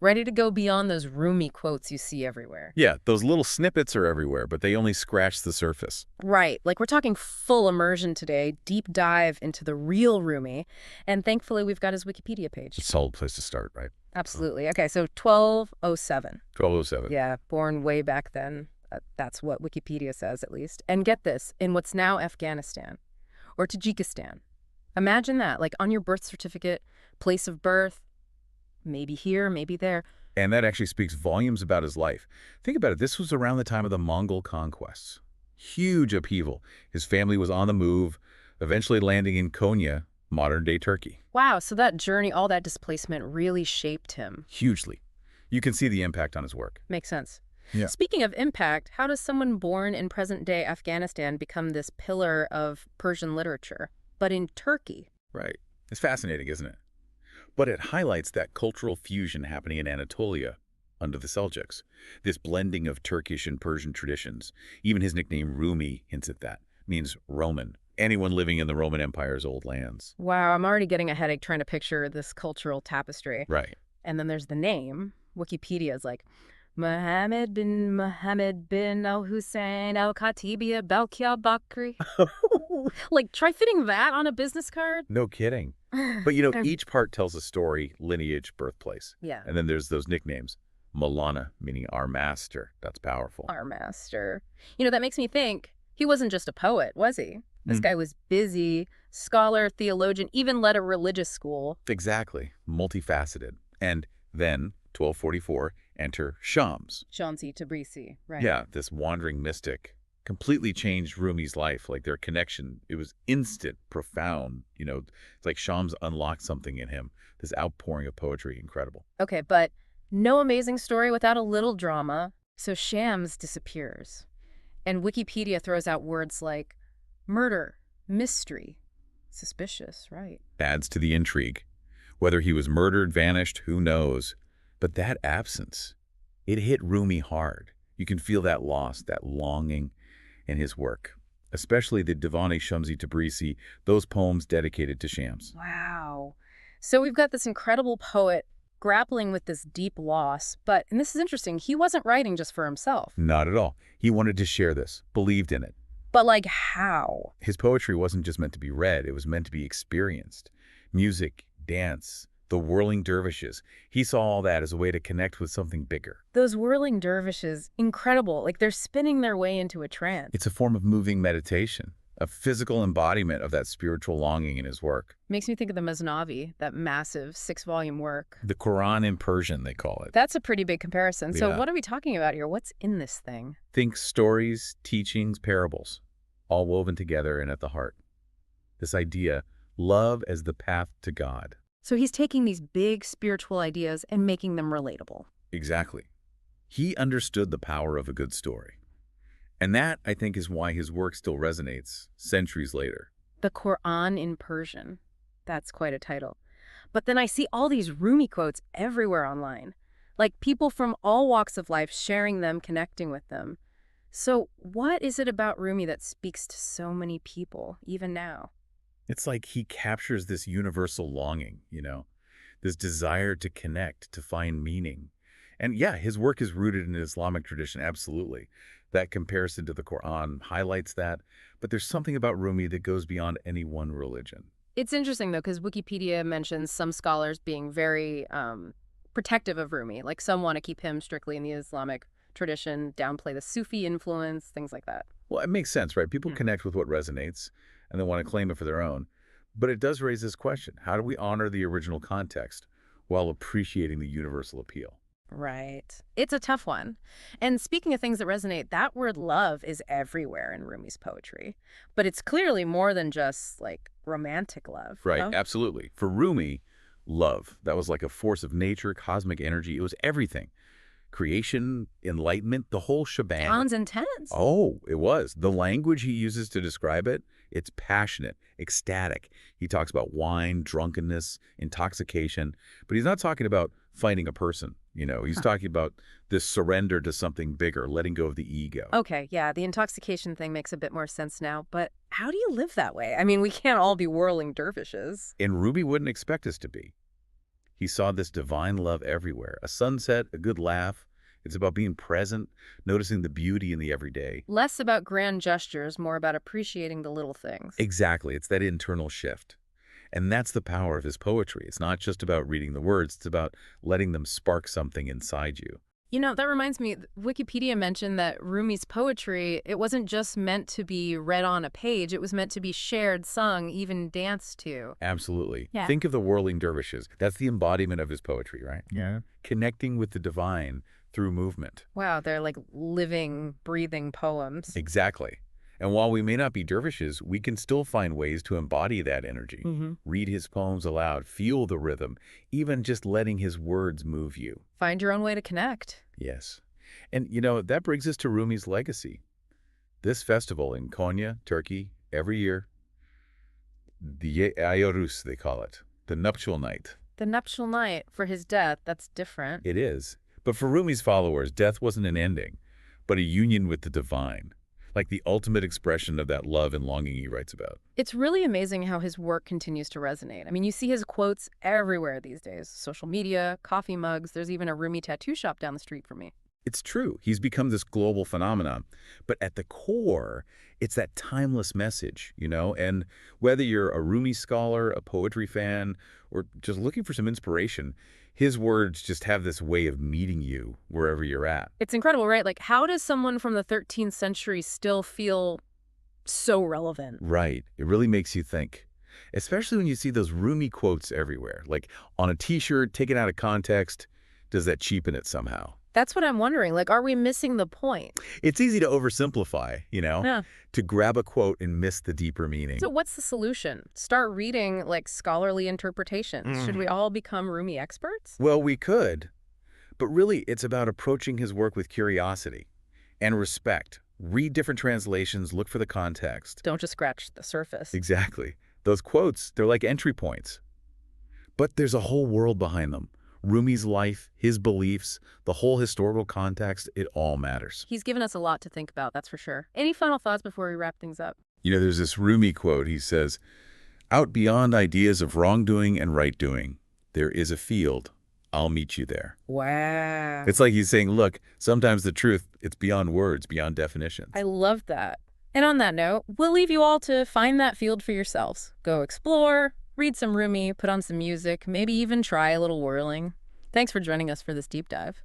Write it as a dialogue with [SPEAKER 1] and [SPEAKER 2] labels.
[SPEAKER 1] Ready to go beyond those Rumi quotes you see everywhere.
[SPEAKER 2] Yeah, those little snippets are everywhere, but they only scratch the surface.
[SPEAKER 1] Right. Like we're talking full immersion today, deep dive into the real Rumi. And thankfully, we've got his Wikipedia page.
[SPEAKER 2] It's a solid place to start, right?
[SPEAKER 1] Absolutely. Okay, so 1207.
[SPEAKER 2] 1207.
[SPEAKER 1] Yeah, born way back then. That's what Wikipedia says, at least. And get this, in what's now Afghanistan or Tajikistan. Imagine that, like on your birth certificate, place of birth, maybe here, maybe there.
[SPEAKER 2] And that actually speaks volumes about his life. Think about it. This was around the time of the Mongol conquests. Huge upheaval. His family was on the move, eventually landing in Konya, modern-day Turkey.
[SPEAKER 1] Wow, so that journey, all that displacement really shaped him.
[SPEAKER 2] Hugely. You can see the impact on his work.
[SPEAKER 1] Makes sense.
[SPEAKER 2] Yeah.
[SPEAKER 1] Speaking of impact, how does someone born in present-day Afghanistan become this pillar of Persian literature, but in Turkey?
[SPEAKER 2] Right. It's fascinating, isn't it? But it highlights that cultural fusion happening in Anatolia under the Seljuks, this blending of Turkish and Persian traditions. Even his nickname Rumi hints at that, means Roman, anyone living in the Roman Empire's old lands.
[SPEAKER 1] Wow, I'm already getting a headache trying to picture this cultural tapestry.
[SPEAKER 2] Right.
[SPEAKER 1] And then there's the name. Wikipedia is like, Mohammed bin al-Hussein al-Khatibiyya Belkia Bakri. Like, try fitting that on a business card.
[SPEAKER 2] No kidding. But, you know, each part tells a story, lineage, birthplace.
[SPEAKER 1] Yeah.
[SPEAKER 2] And then there's those nicknames. Maulana, meaning our master. That's powerful.
[SPEAKER 1] Our master. You know, that makes me think he wasn't just a poet, was he? This guy was busy, scholar, theologian, even led a religious school.
[SPEAKER 2] Exactly. Multifaceted. And then, 1244, enter Shams.
[SPEAKER 1] Shamsi Tabrizi, right.
[SPEAKER 2] Yeah, this wandering mystic completely changed Rumi's life. Like their connection, it was instant, profound. You know, it's like Shams unlocked something in him. This outpouring of poetry, incredible.
[SPEAKER 1] Okay, but no amazing story without a little drama. So Shams disappears. And Wikipedia throws out words like murder, mystery, suspicious, right?
[SPEAKER 2] Adds to the intrigue. Whether he was murdered, vanished, who knows? But that absence, it hit Rumi hard. You can feel that loss, that longing in his work, especially the Divan-i Shamsi Tabrizi, those poems dedicated to Shams.
[SPEAKER 1] Wow. So we've got this incredible poet grappling with this deep loss, but, and this is interesting, he wasn't writing just for himself.
[SPEAKER 2] Not at all. He wanted to share this, believed in it.
[SPEAKER 1] But like how?
[SPEAKER 2] His poetry wasn't just meant to be read, it was meant to be experienced. Music, dance, the whirling dervishes. He saw all that as a way to connect with something bigger.
[SPEAKER 1] Those whirling dervishes, incredible. Like they're spinning their way into a trance.
[SPEAKER 2] It's a form of moving meditation, a physical embodiment of that spiritual longing in his work.
[SPEAKER 1] Makes me think of the Masnavi, that massive 6-volume work.
[SPEAKER 2] The Quran in Persian, they call it.
[SPEAKER 1] That's a pretty big comparison. So
[SPEAKER 2] Yeah.
[SPEAKER 1] what are we talking about here? What's in this thing?
[SPEAKER 2] Think stories, teachings, parables, all woven together and at the heart. This idea, love as the path to God.
[SPEAKER 1] So he's taking these big spiritual ideas and making them relatable.
[SPEAKER 2] Exactly. He understood the power of a good story. And that, I think, is why his work still resonates centuries later.
[SPEAKER 1] The Quran in Persian. That's quite a title. But then I see all these Rumi quotes everywhere online. Like people from all walks of life sharing them, connecting with them. So what is it about Rumi that speaks to so many people, even now?
[SPEAKER 2] It's like he captures this universal longing, you know, this desire to connect, to find meaning. And yeah, his work is rooted in Islamic tradition, absolutely. That comparison to the Quran highlights that. But there's something about Rumi that goes beyond any one religion.
[SPEAKER 1] It's interesting, though, because Wikipedia mentions some scholars being very protective of Rumi. Like some want to keep him strictly in the Islamic tradition, downplay the Sufi influence, things like that.
[SPEAKER 2] Well, it makes sense, right? People connect with what resonates and they want to claim it for their own. But it does raise this question. How do we honor the original context while appreciating the universal appeal?
[SPEAKER 1] Right. It's a tough one. And speaking of things that resonate, that word love is everywhere in Rumi's poetry. But it's clearly more than just like romantic love.
[SPEAKER 2] Right,
[SPEAKER 1] no?
[SPEAKER 2] absolutely. For Rumi, love, that was like a force of nature, cosmic energy. It was everything. Creation, enlightenment, the whole shebang.
[SPEAKER 1] Sounds intense.
[SPEAKER 2] Oh, it was. The language he uses to describe it, it's passionate, ecstatic. He talks about wine, drunkenness, intoxication, but he's not talking about fighting a person. You know, he's talking about this surrender to something bigger, letting go of the ego.
[SPEAKER 1] Okay, yeah, the intoxication thing makes a bit more sense now, but how do you live that way? I mean, we can't all be whirling dervishes.
[SPEAKER 2] And Rumi wouldn't expect us to be. He saw this divine love everywhere. A sunset, a good laugh. It's about being present, noticing the beauty in the everyday.
[SPEAKER 1] Less about grand gestures, more about appreciating the little things.
[SPEAKER 2] Exactly. It's that internal shift. And that's the power of his poetry. It's not just about reading the words. It's about letting them spark something inside you.
[SPEAKER 1] You know, that reminds me, Wikipedia mentioned that Rumi's poetry, it wasn't just meant to be read on a page, it was meant to be shared, sung, even danced to.
[SPEAKER 2] Absolutely.
[SPEAKER 1] Yeah.
[SPEAKER 2] Think of the whirling dervishes. That's the embodiment of his poetry, right?
[SPEAKER 3] Yeah.
[SPEAKER 2] Connecting with the divine through movement.
[SPEAKER 1] Wow, they're like living, breathing poems.
[SPEAKER 2] Exactly. And while we may not be dervishes, we can still find ways to embody that energy. Read his poems aloud, feel the rhythm, even just letting his words move you.
[SPEAKER 1] Find your own way to connect.
[SPEAKER 2] Yes. And, that brings us to Rumi's legacy. This festival in Konya, Turkey, every year, the Ayorus, they call it, the nuptial night.
[SPEAKER 1] The nuptial night for his death, that's different.
[SPEAKER 2] It is. But for Rumi's followers, death wasn't an ending, but a union with the divine. Like the ultimate expression of that love and longing he writes about.
[SPEAKER 1] It's really amazing how his work continues to resonate. I mean, you see his quotes everywhere these days. Social media, coffee mugs, there's even a Rumi tattoo shop down the street from me.
[SPEAKER 2] It's true. He's become this global phenomenon. But at the core, it's that timeless message, And whether you're a Rumi scholar, a poetry fan, or just looking for some inspiration, his words just have this way of meeting you wherever you're at.
[SPEAKER 1] It's incredible, right? Like, how does someone from the 13th century still feel so relevant?
[SPEAKER 2] Right. It really makes you think. Especially when you see those Rumi quotes everywhere, like on a T-shirt taken out of context. Does that cheapen it somehow?
[SPEAKER 1] That's what I'm wondering. Like, are we missing the point?
[SPEAKER 2] It's easy to oversimplify,
[SPEAKER 1] Yeah.
[SPEAKER 2] to grab a quote and miss the deeper meaning.
[SPEAKER 1] So what's the solution? Start reading, like, scholarly interpretations. Should we all become Rumi experts?
[SPEAKER 2] Well, we could. But really, it's about approaching his work with curiosity and respect. Read different translations, look for the context.
[SPEAKER 1] Don't just scratch the surface.
[SPEAKER 2] Exactly. Those quotes, they're like entry points. But there's a whole world behind them. Rumi's life, his beliefs, the whole historical context, it all matters.
[SPEAKER 1] He's given us a lot to think about, that's for sure. Any final thoughts before we wrap things up?
[SPEAKER 2] There's this Rumi quote. He says, "Out beyond ideas of wrongdoing and right doing, there is a field. I'll meet you there."
[SPEAKER 1] Wow.
[SPEAKER 2] It's like he's saying, look, sometimes the truth, it's beyond words, beyond definitions.
[SPEAKER 1] I love that. And on that note, we'll leave you all to find that field for yourselves. Go explore, read some Rumi, put on some music, maybe even try a little whirling. Thanks for joining us for this deep dive.